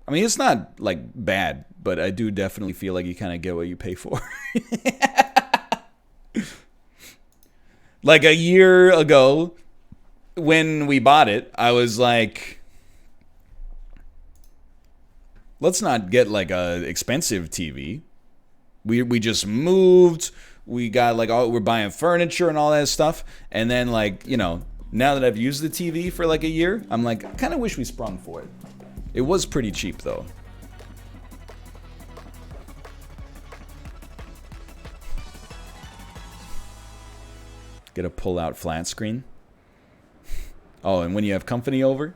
I mean, it's not like bad, but I do definitely feel like you kind of get what you pay for. Like a year ago, when we bought it, I was like, let's not get like a expensive TV. We just moved. We got like we're buying furniture and all that stuff. And then like, you know, now that I've used the TV for like a year, I'm like, I kind of wish we sprung for it. It was pretty cheap though. Get a pull-out flat screen. Oh, and when you have company over.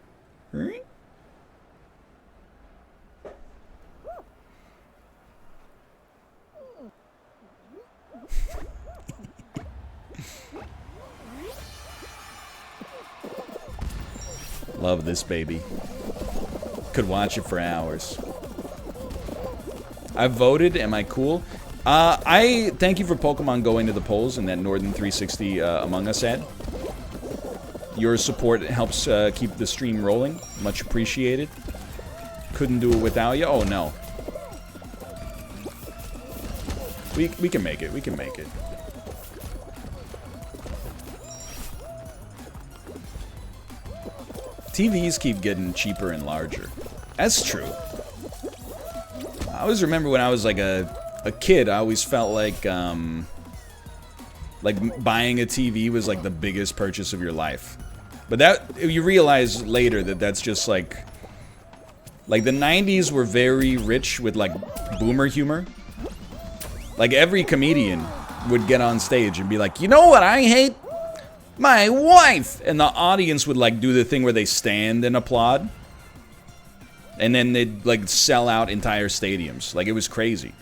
Love this baby. Could watch it for hours. I voted. Am I cool? I thank you for Pokemon going to the polls in that Northern 360 Among Us ad. Your support helps keep the stream rolling. Much appreciated. Couldn't do it without you. Oh no. We can make it. We can make it. TVs keep getting cheaper and larger. That's true. I always remember when I was like a kid, I always felt like buying a TV was like the biggest purchase of your life. But that you realize later that that's just like the 90s were very rich with like boomer humor. Like every comedian would get on stage and be like, "You know what I hate? My wife!" And the audience would like do the thing where they stand and applaud. And then they'd like sell out entire stadiums. Like it was crazy.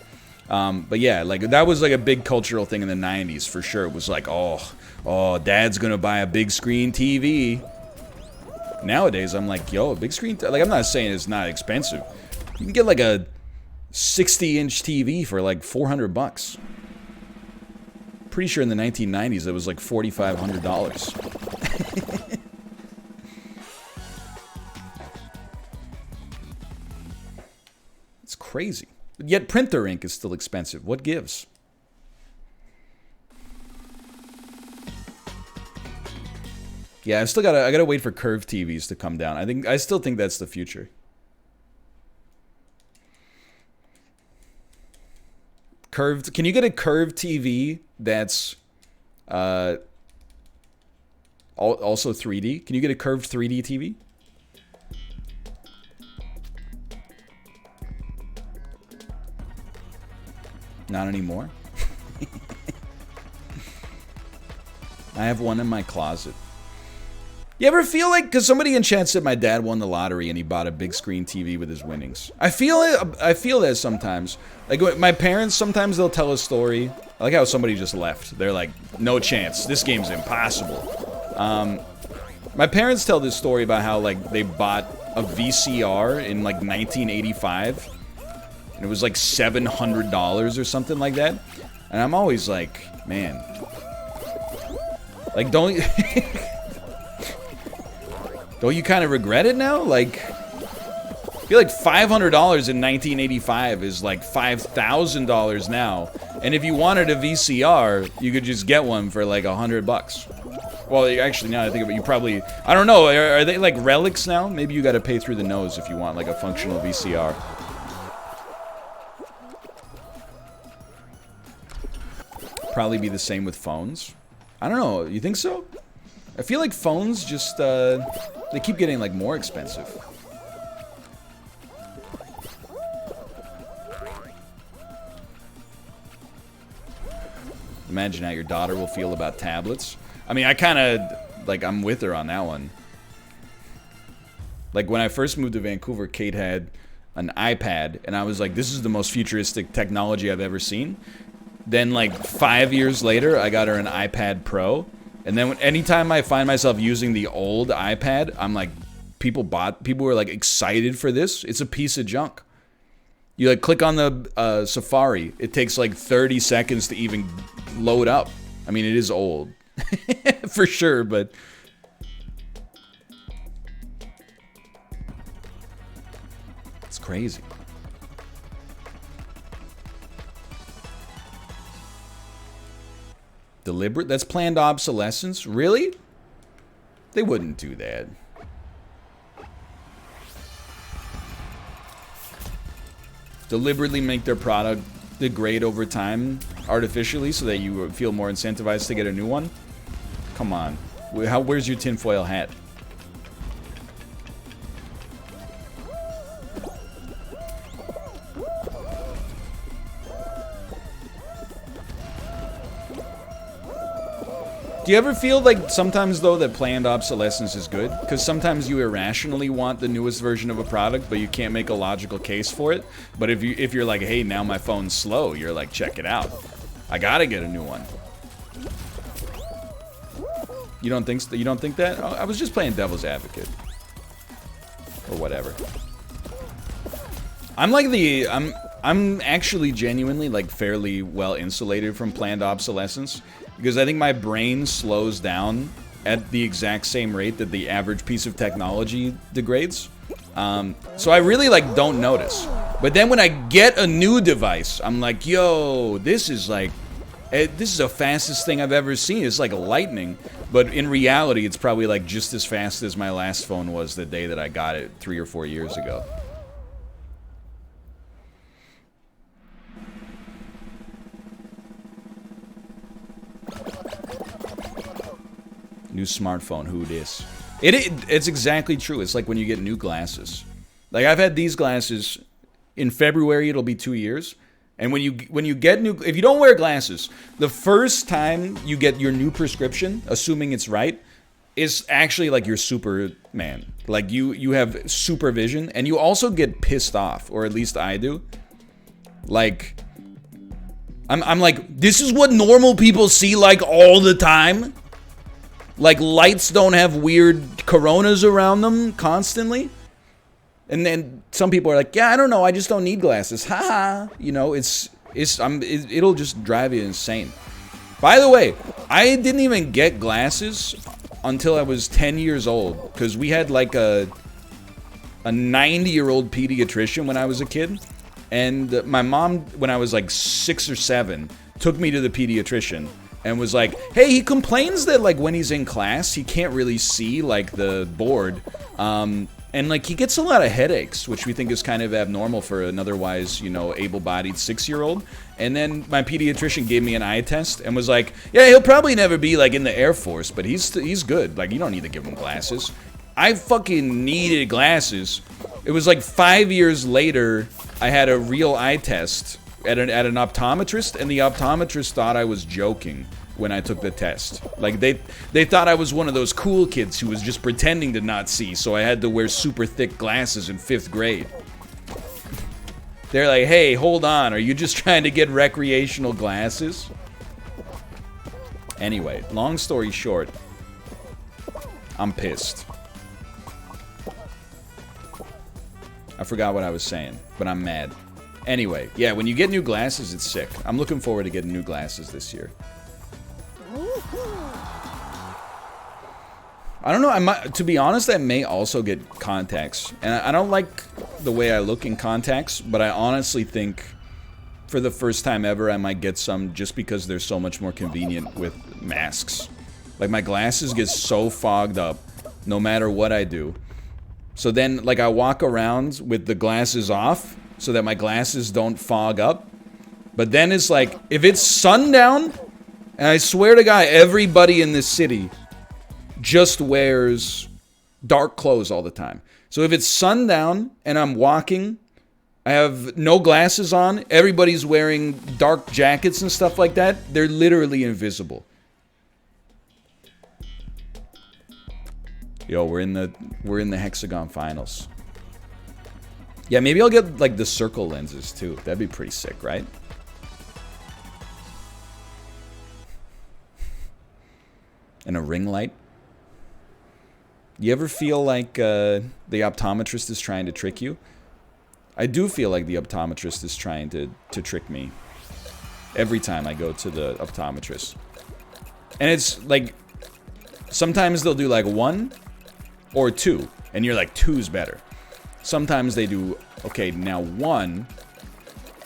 But yeah, like that was like a big cultural thing in the 90s for sure. It was like, oh, dad's gonna buy a big screen TV. Nowadays, I'm like, yo, a big screen, like I'm not saying it's not expensive. You can get like a 60-inch TV for like $400. Pretty sure in the 1990s it was like $4,500. It's crazy. Yet printer ink is still expensive. What gives? Yeah, I gotta wait for curved TVs to come down. I still think that's the future. Curved. Can you get a curved TV that's also 3D? Can you get a curved 3D TV? Not anymore. I have one in my closet. You ever feel like, because somebody in chat said my dad won the lottery and he bought a big screen TV with his winnings. I feel that sometimes. Like my parents, sometimes they'll tell a story. I like how somebody just left. They're like, no chance. This game's impossible. My parents tell this story about how like they bought a VCR in like 1985. And it was like $700 or something like that. And I'm always like, man. Like, don't you kind of regret it now? Like, I feel like $500 in 1985 is like $5,000 now. And if you wanted a VCR, you could just get one for like $100. Well, actually, now that I think of it, you probably, I don't know, are they like relics now? Maybe you got to pay through the nose if you want like a functional VCR. Probably be the same with phones. I don't know. You think so? I feel like phones just, they keep getting, like, more expensive. Imagine how your daughter will feel about tablets. I mean, I kind of, like, I'm with her on that one. Like, when I first moved to Vancouver, Kate had an iPad, and I was like, this is the most futuristic technology I've ever seen. Then, like, 5 years later, I got her an iPad Pro. And then anytime I find myself using the old iPad, I'm like, people were, like, excited for this. It's a piece of junk. You, like, click on the Safari. It takes, like, 30 seconds to even load up. I mean, it is old. For sure, but... It's crazy. Deliberate? That's planned obsolescence? Really? They wouldn't do that. Deliberately make their product degrade over time artificially so that you feel more incentivized to get a new one? Come on. Where's your tinfoil hat? Do you ever feel like sometimes, though, that planned obsolescence is good? Because sometimes you irrationally want the newest version of a product, but you can't make a logical case for it. But if you're like, hey, now my phone's slow, you're like, check it out. I gotta get a new one. You don't think that? Oh, I was just playing devil's advocate. Or whatever. I'm actually genuinely like fairly well insulated from planned obsolescence. Because I think my brain slows down at the exact same rate that the average piece of technology degrades. So I really like don't notice. But then when I get a new device, I'm like, yo, this is the fastest thing I've ever seen. It's like lightning. But in reality, it's probably like just as fast as my last phone was the day that I got it 3 or 4 years ago. New smartphone, who dis? It's exactly true. It's like when you get new glasses. Like I've had these glasses in February, it'll be 2 years. And when you get new, if you don't wear glasses, the first time you get your new prescription, assuming it's right, is actually like you're Superman. Like you have supervision, and you also get pissed off, or at least I do. Like I'm like, this is what normal people see like all the time. Like, lights don't have weird coronas around them constantly. And then some people are like, yeah, I don't know, I just don't need glasses. Haha. You know, it'll just drive you insane. By the way, I didn't even get glasses until I was 10 years old. Because we had like a 90-year-old pediatrician when I was a kid. And my mom, when I was like 6 or 7, took me to the pediatrician. And was like, hey, he complains that, like, when he's in class, he can't really see, like, the board. And, like, he gets a lot of headaches, which we think is kind of abnormal for an otherwise, you know, able-bodied 6-year-old. And then my pediatrician gave me an eye test and was like, yeah, he'll probably never be, like, in the Air Force, but he's good. Like, you don't need to give him glasses. I fucking needed glasses. It was, like, 5 years later, I had a real eye test at an optometrist, and the optometrist thought I was joking when I took the test. Like, they thought I was one of those cool kids who was just pretending to not see, so I had to wear super thick glasses in 5th grade. They're like, hey, hold on, are you just trying to get recreational glasses? Anyway, long story short, I'm pissed. I forgot what I was saying, but I'm mad. Anyway, yeah, when you get new glasses, it's sick. I'm looking forward to getting new glasses this year. I don't know, to be honest, I may also get contacts. And I don't like the way I look in contacts, but I honestly think for the first time ever, I might get some just because they're so much more convenient with masks. Like, my glasses get so fogged up no matter what I do. So then, like, I walk around with the glasses off, so that my glasses don't fog up. But then it's like, if it's sundown, and I swear to God, everybody in this city just wears dark clothes all the time. So if it's sundown, and I'm walking, I have no glasses on, everybody's wearing dark jackets and stuff like that, they're literally invisible. Yo, we're in the hexagon finals. Yeah, maybe I'll get, like, the circle lenses, too. That'd be pretty sick, right? And a ring light. You ever feel like the optometrist is trying to trick you? I do feel like the optometrist is trying to trick me. Every time I go to the optometrist. And it's, like, sometimes they'll do, like, 1 or 2. And you're like, 2's better. Sometimes they do, okay, now 1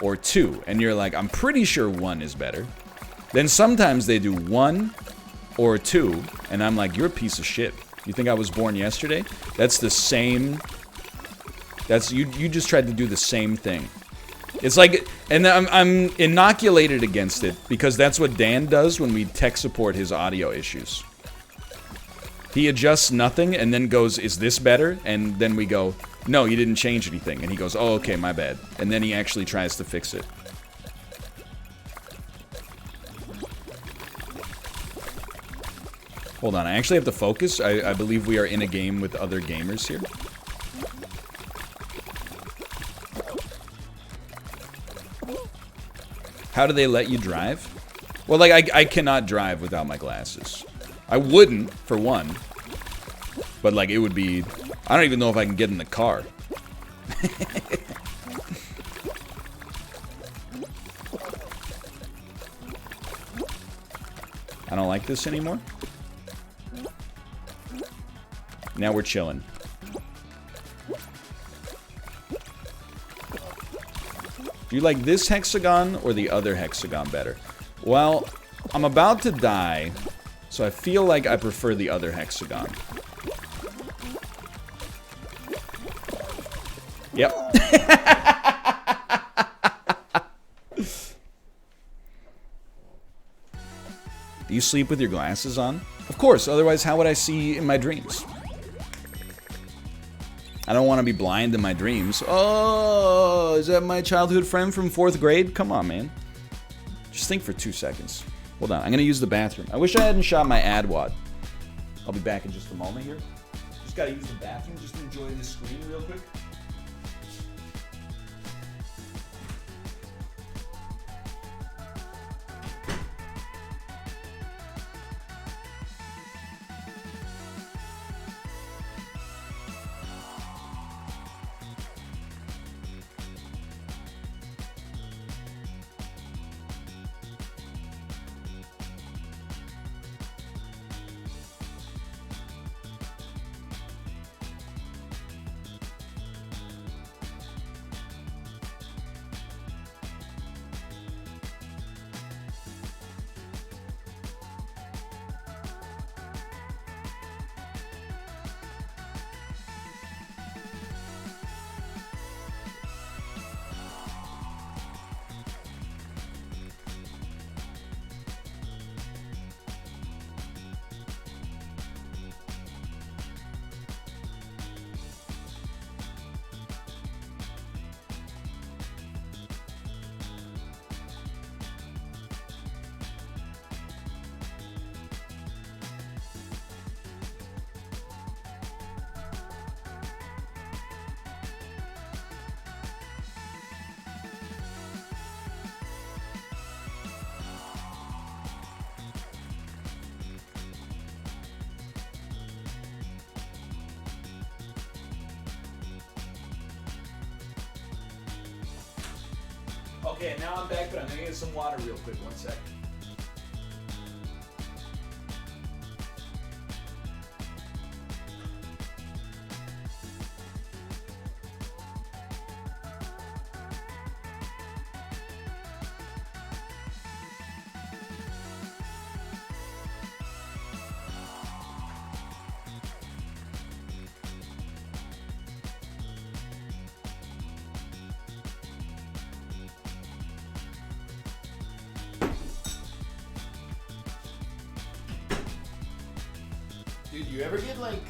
or 2. And you're like, I'm pretty sure 1 is better. Then sometimes they do 1 or 2. And I'm like, you're a piece of shit. You think I was born yesterday? That's the same. That's, you just tried to do the same thing. It's like, and I'm inoculated against it because that's what Dan does when we tech support his audio issues. He adjusts nothing and then goes, is this better? And then we go, no, you didn't change anything. And he goes, oh, okay, my bad. And then he actually tries to fix it. Hold on, I actually have to focus. I believe we are in a game with other gamers here. How do they let you drive? Well, like, I cannot drive without my glasses. I wouldn't, for one. But, like, it would be... I don't even know if I can get in the car. I don't like this anymore. Now we're chilling. Do you like this hexagon or the other hexagon better? Well, I'm about to die, so I feel like I prefer the other hexagon. Yep. Do you sleep with your glasses on? Of course, otherwise how would I see in my dreams? I don't want to be blind in my dreams. Oh, is that my childhood friend from 4th grade? Come on, man. Just think for 2 seconds. Hold on, I'm going to use the bathroom. I wish I hadn't shot my ad wad. I'll be back in just a moment here. Just got to use the bathroom just to enjoy this screen real quick. Okay, now I'm back, but I'm gonna get some water real quick. 1 sec. Dude, you ever get like...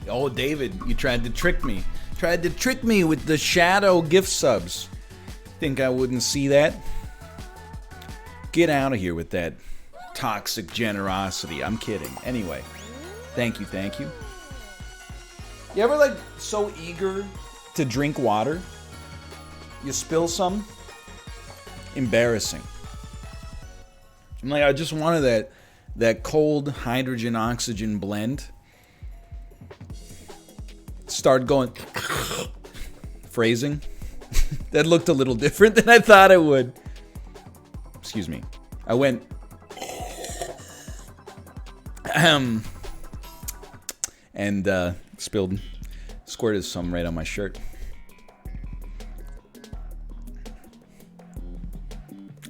Oh, David, you tried to trick me. Tried to trick me with the shadow gift subs. Think I wouldn't see that? Get out of here with that toxic generosity. I'm kidding. Anyway, thank you, thank you. You ever like so eager to drink water? You spill some? Embarrassing. I'm like, I just wanted that cold hydrogen oxygen blend. Start going phrasing. That looked a little different than I thought it would. Excuse me. I went and spilled Squirted some right on my shirt.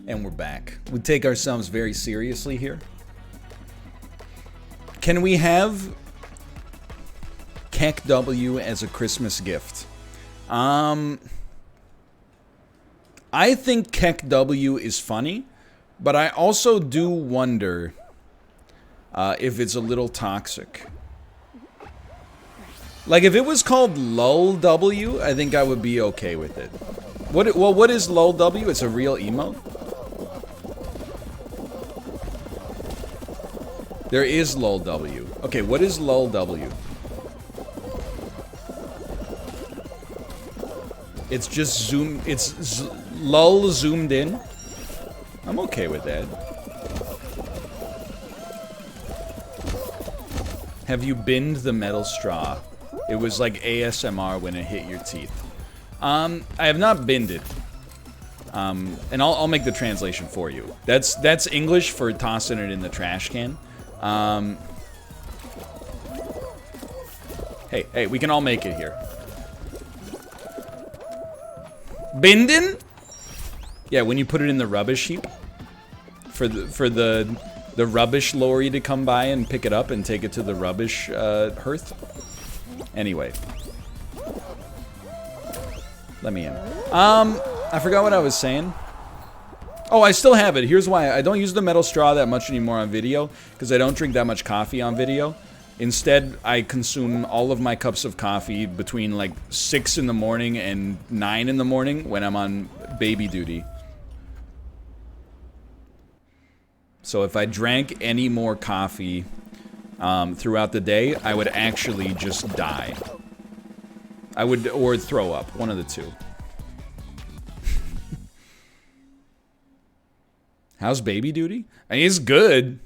And we're back. We take ourselves very seriously here. Can we have Keck W as a Christmas gift? I think Keck W is funny, but I also do wonder if it's a little toxic. Like, if it was called Lull W, I think I would be okay with it. What is Lull W? It's a real emote? There is Lull W. Okay, what is Lull W? It's just zoom. It's lull zoomed in. I'm okay with that. Have you binned the metal straw? It was like ASMR when it hit your teeth. I have not binned it. And I'll make the translation for you. That's English for tossing it in the trash can. Hey, we can all make it here. Binden? Yeah, when you put it in the rubbish heap. For the rubbish lorry to come by and pick it up and take it to the rubbish hearth. Anyway. Let me in. I forgot what I was saying. Oh, I still have it. Here's why. I don't use the metal straw that much anymore on video, because I don't drink that much coffee on video. Instead, I consume all of my cups of coffee between like 6 in the morning and 9 in the morning when I'm on baby duty. So if I drank any more coffee throughout the day, I would actually just die. I would, or throw up, one of the two. How's baby duty? I mean, it's good,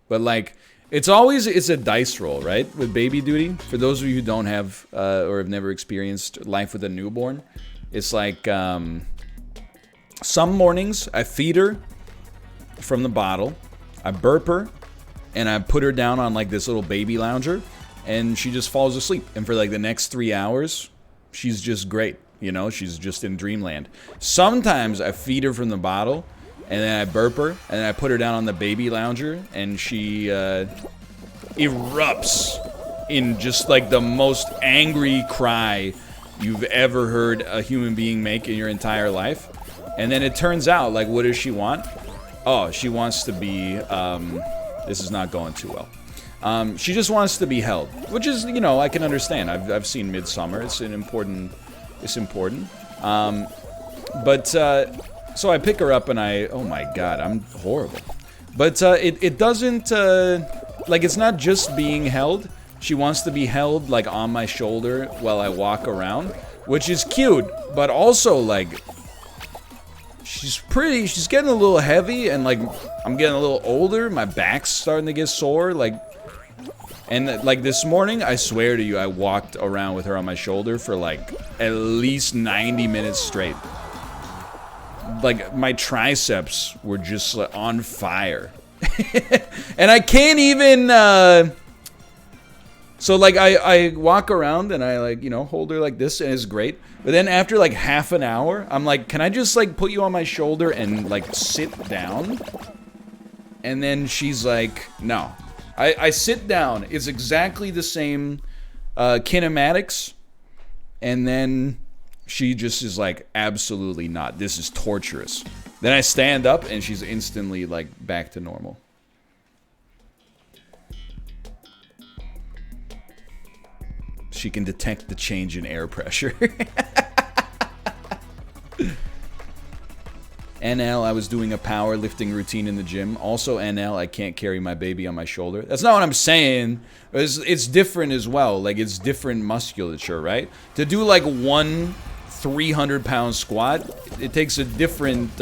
but like, it's a dice roll, right? With baby duty. For those of you who don't have, or have never experienced life with a newborn, it's like, some mornings I feed her from the bottle, I burp her, and I put her down on like this little baby lounger, and she just falls asleep. And for like the next 3 hours, she's just great. You know, she's just in dreamland. Sometimes I feed her from the bottle, and then I burp her, and then I put her down on the baby lounger, and she erupts in just like the most angry cry you've ever heard a human being make in your entire life. And then it turns out, like, what does she want? Oh, she wants to be, this is not going too well. She just wants to be held, which is, you know, I can understand. I've seen Midsummer. It's important. So I pick her up and oh my god, I'm horrible. But it doesn't, like, it's not just being held. She wants to be held, like, on my shoulder while I walk around, which is cute, but also, like, she's getting a little heavy, and, like, I'm getting a little older, my back's starting to get sore, like, and, like, this morning, I swear to you, I walked around with her on my shoulder for, like, at least 90 minutes straight. Like, my triceps were just like, on fire. And I can't even, so, like, I walk around and I, like, you know, hold her like this, and it's great. But then after, like, half an hour, I'm like, can I just, like, put you on my shoulder and, like, sit down? And then she's like, no. I sit down. It's exactly the same kinematics. And then she just is like, absolutely not. This is torturous. Then I stand up and she's instantly like back to normal. She can detect the change in air pressure. NL, I was doing a powerlifting routine in the gym. Also, NL, I can't carry my baby on my shoulder. That's not what I'm saying. It's different as well. Like, it's different musculature, right? To do like one 300-pound squat, it takes a different,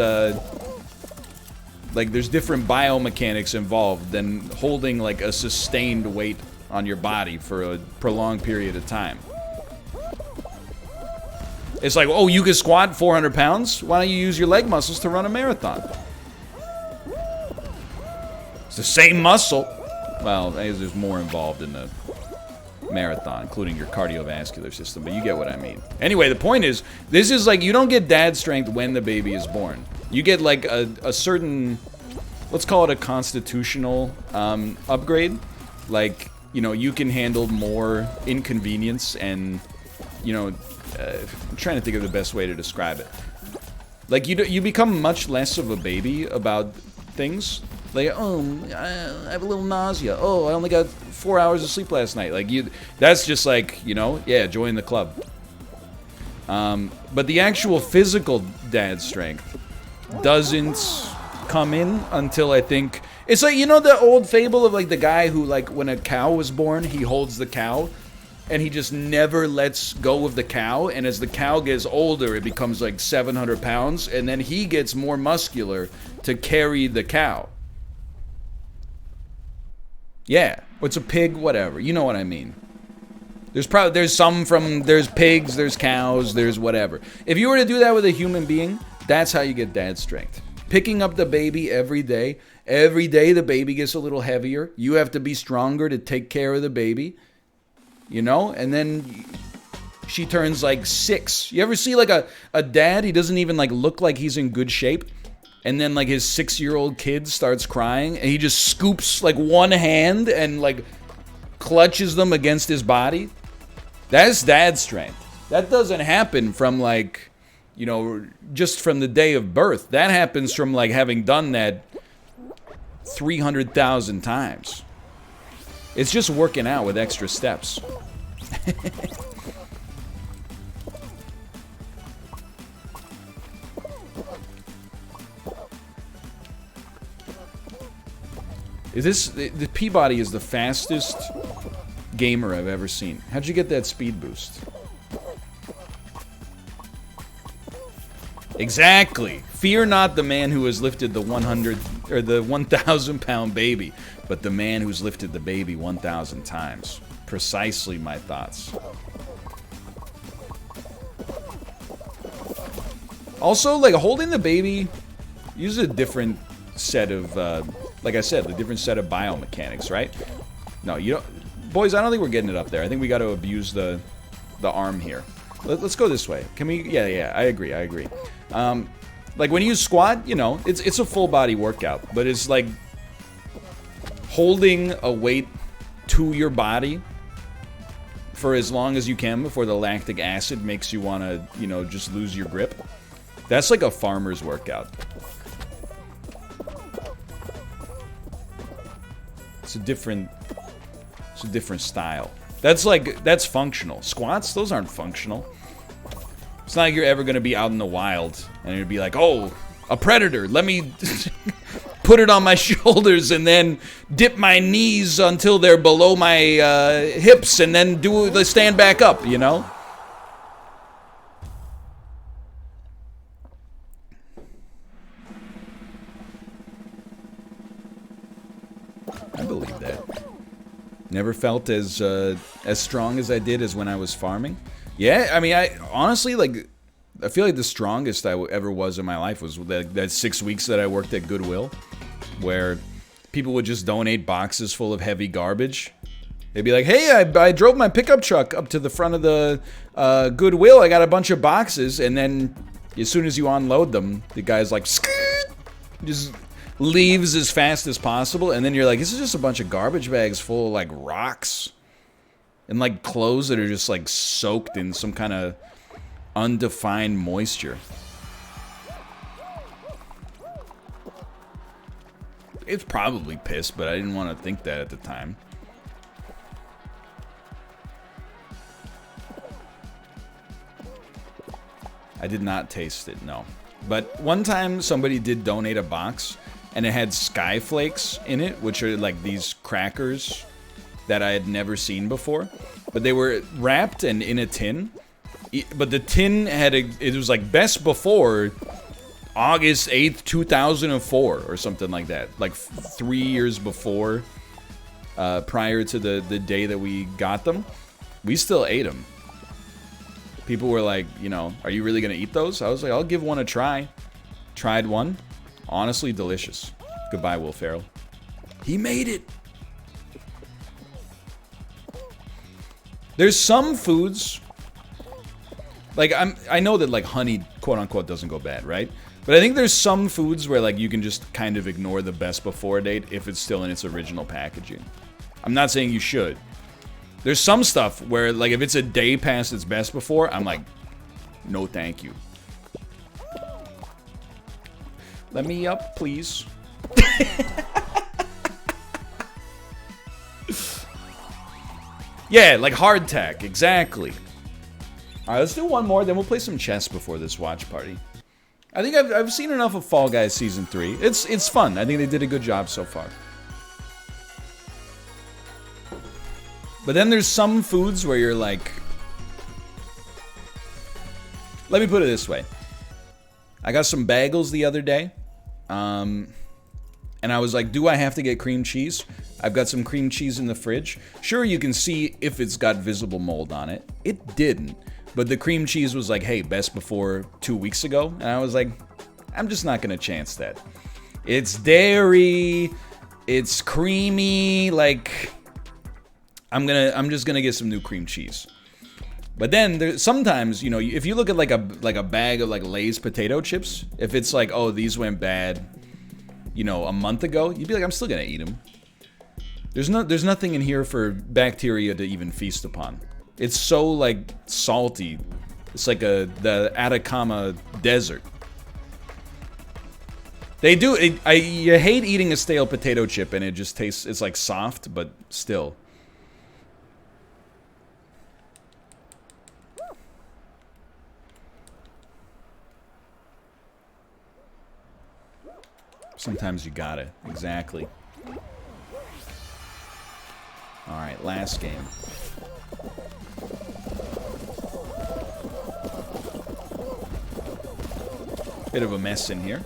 like, there's different biomechanics involved than holding like a sustained weight on your body for a prolonged period of time. It's like, oh, you can squat 400 pounds? Why don't you use your leg muscles to run a marathon? It's the same muscle. Well, there's more involved in the marathon, including your cardiovascular system, but you get what I mean. Anyway, the point is, this is like, you don't get dad strength when the baby is born. You get like a certain, let's call it a constitutional upgrade. Like, you know, you can handle more inconvenience and, you know, I'm trying to think of the best way to describe it. Like, you become much less of a baby about things. Like, oh, I have a little nausea. Oh, I only got 4 hours of sleep last night. Like, that's just like, you know, yeah, join the club. But the actual physical dad strength doesn't come in until, I think, it's like, you know, the old fable of like the guy who, like, when a cow was born, he holds the cow and he just never lets go of the cow, and as the cow gets older, it becomes like 700 pounds, and then he gets more muscular to carry the cow. Yeah, it's a pig, whatever. You know what I mean. There's pigs, there's cows, there's whatever. If you were to do that with a human being, that's how you get dad strength. Picking up the baby every day the baby gets a little heavier. You have to be stronger to take care of the baby. You know, and then she turns like 6. You ever see like a dad, he doesn't even like look like he's in good shape, and then like his 6-year-old kid starts crying and he just scoops like one hand and like clutches them against his body? That's dad strength. That doesn't happen from like, you know, just from the day of birth. That happens from like having done that 300,000 times. It's just working out with extra steps. The Peabody is the fastest gamer I've ever seen. How'd you get that speed boost? Exactly. Fear not the man who has lifted the 100 or the 1,000 pound baby, but the man who's lifted the baby 1,000 times. Precisely my thoughts. Also, like, holding the baby uses a different set of, like I said, a different set of biomechanics, right? No, you don't, boys. I don't think we're getting it up there. I think we got to abuse the arm here. Let's go this way. Can we? Yeah. I agree. Like when you squat, you know, it's a full body workout, but it's like holding a weight to your body for as long as you can before the lactic acid makes you want to, you know, just lose your grip. That's like a farmer's workout. It's a different style. That's functional. Squats, those aren't functional. It's not like you're ever going to be out in the wild and you'd be like, oh, a predator, let me put it on my shoulders and then dip my knees until they're below my hips and then do the stand back up, you know? I believe that. Never felt as strong as I did as when I was farming. Yeah, I mean, I honestly, like, I feel like the strongest I ever was in my life was that 6 weeks that I worked at Goodwill, where people would just donate boxes full of heavy garbage. They'd be like, hey, I drove my pickup truck up to the front of the Goodwill. I got a bunch of boxes. And then as soon as you unload them, the guy's like, just leaves as fast as possible. And then you're like, this is just a bunch of garbage bags full of, like, rocks. And, like, clothes that are just, like, soaked in some kind of undefined moisture. It's probably piss, but I didn't want to think that at the time. I did not taste it, no. But one time somebody did donate a box, and it had sky flakes in it, which are like these crackers that I had never seen before. But they were wrapped and in a tin. But the tin had it was like best before August 8th, 2004 or something like that. Like 3 years before, prior to the day that we got them. We still ate them. People were like, you know, are you really going to eat those? I was like, I'll give one a try. Tried one. Honestly, delicious. Goodbye, Will Ferrell. He made it. There's some foods, like I know that like honey, quote unquote, doesn't go bad, right? But I think there's some foods where like you can just kind of ignore the best before date if it's still in its original packaging. I'm not saying you should. There's some stuff where like if it's a day past its best before, I'm like, no thank you. Let me up, please. Yeah, like hardtack, exactly. Alright, let's do one more, then we'll play some chess before this watch party. I think I've seen enough of Fall Guys Season 3. It's fun. I think they did a good job so far. But then there's some foods where you're like... Let me put it this way. I got some bagels the other day. And I was like, do I have to get cream cheese? I've got some cream cheese in the fridge. Sure, you can see if it's got visible mold on it. It didn't. But the cream cheese was like, hey, best before 2 weeks ago. And I was like, I'm just not gonna chance that. It's dairy. It's creamy. Like, I'm just gonna get some new cream cheese. But then there's sometimes, you know, if you look at like a bag of like Lay's potato chips, if it's like, oh, these went bad, you know, a month ago, you'd be like, I'm still gonna eat them. There's nothing in here for bacteria to even feast upon. It's so like salty. It's like the Atacama desert. They do. You hate eating a stale potato chip and it just tastes. It's like soft, but still. Sometimes you got it. Exactly. Alright, last game. Bit of a mess in here.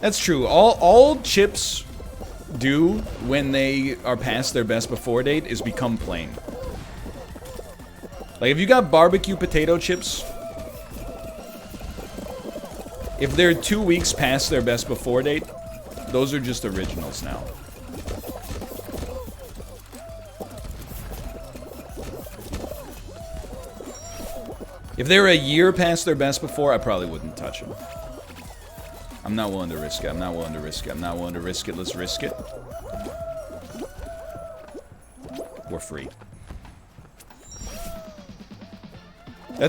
That's true. All chips do when they are past their best before date is become plain. Like if you got barbecue potato chips, if they're 2 weeks past their best before date, those are just originals now. If they were a year past their best before, I probably wouldn't touch them. I'm not willing to risk it. I'm not willing to risk it. I'm not willing to risk it. Let's risk it. We're free.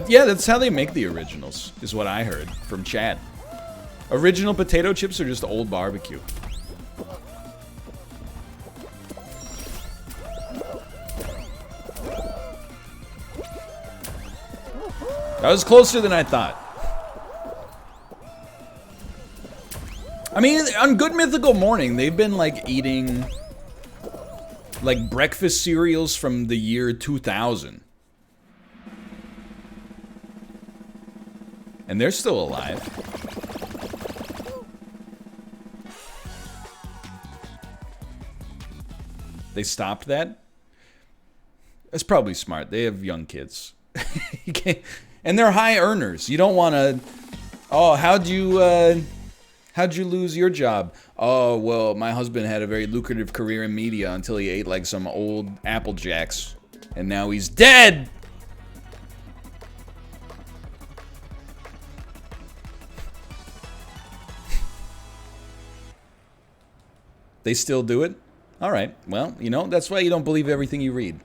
Yeah, that's how they make the originals, is what I heard from chat. Original potato chips are just old barbecue. That was closer than I thought. I mean, on Good Mythical Morning, they've been, like, eating, like, breakfast cereals from the year 2000. And they're still alive. They stopped that? That's probably smart. They have young kids. You can't... And they're high earners. You don't want to... Oh, how'd you lose your job? Oh, well, my husband had a very lucrative career in media until he ate like some old Apple Jacks. And now he's dead! They still do it? Alright, well, you know, that's why you don't believe everything you read.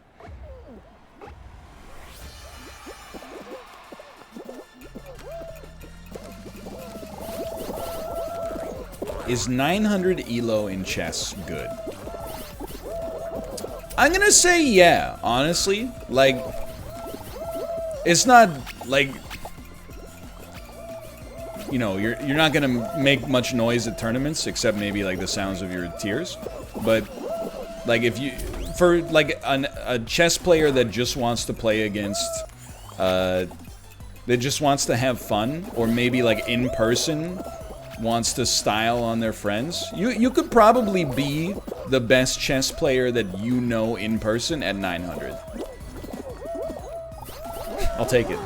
Is 900 ELO in chess good? I'm gonna say yeah, honestly. Like, it's not like, you know, you're not gonna make much noise at tournaments except maybe like the sounds of your tears. But like if you, for like a chess player that just wants to play against, that just wants to have fun, or maybe like in person wants to style on their friends, you could probably be the best chess player that you know in person at 900. I'll take it.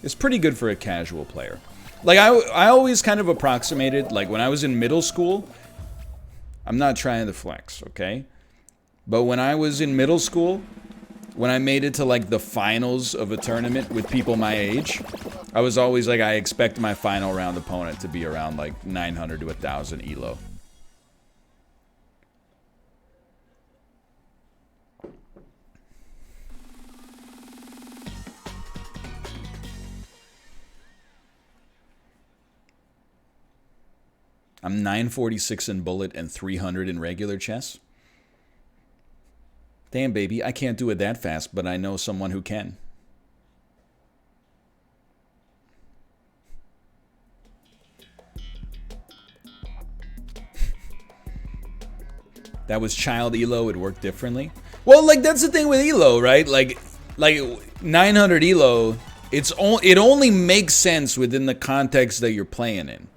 It's pretty good for a casual player. Like, I always kind of approximated, like, when I was in middle school, I'm not trying to flex, okay? But when I was in middle school, when I made it to, like, the finals of a tournament with people my age, I was always like, I expect my final round opponent to be around, like, 900 to 1,000 elo. I'm 946 in bullet and 300 in regular chess. Damn, baby, I can't do it that fast, but I know someone who can. That was child elo, it worked differently. Well, like, that's the thing with elo, right? Like 900 elo, it only makes sense within the context that you're playing in.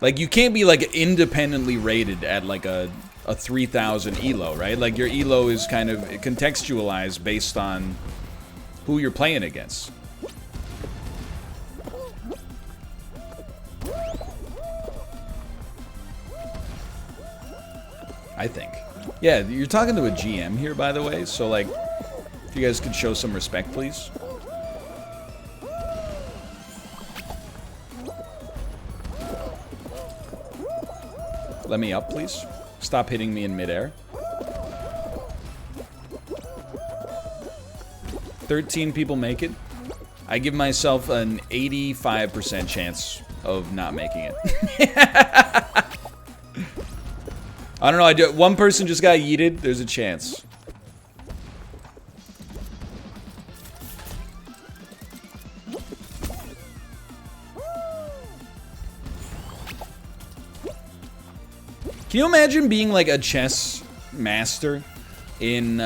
Like, you can't be, like, independently rated at, like, a 3,000 elo, right? Like, your elo is kind of contextualized based on who you're playing against. I think. Yeah, you're talking to a GM here, by the way, so, like, if you guys could show some respect, please. Let me up, please. Stop hitting me in midair. 13 people make it. I give myself an 85% chance of not making it. I don't know, one person just got yeeted. There's a chance. Can you imagine being like a chess master in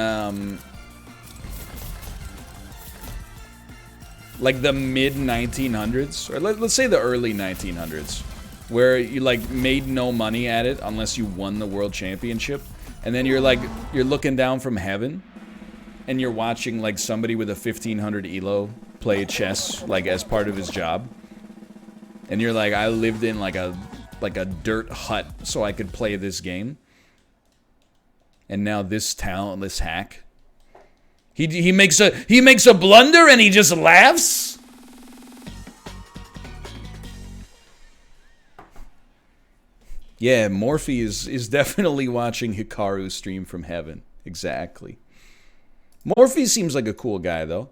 like the mid 1900s, or let's say the early 1900s, where you like made no money at it unless you won the world championship, and then you're looking down from heaven and you're watching like somebody with a 1500 elo play chess like as part of his job, and you're like, I lived in like a dirt hut so I could play this game. And now this talentless hack. He makes a blunder and he just laughs? Yeah, Morphe is definitely watching Hikaru stream from heaven. Exactly. Morphe seems like a cool guy though.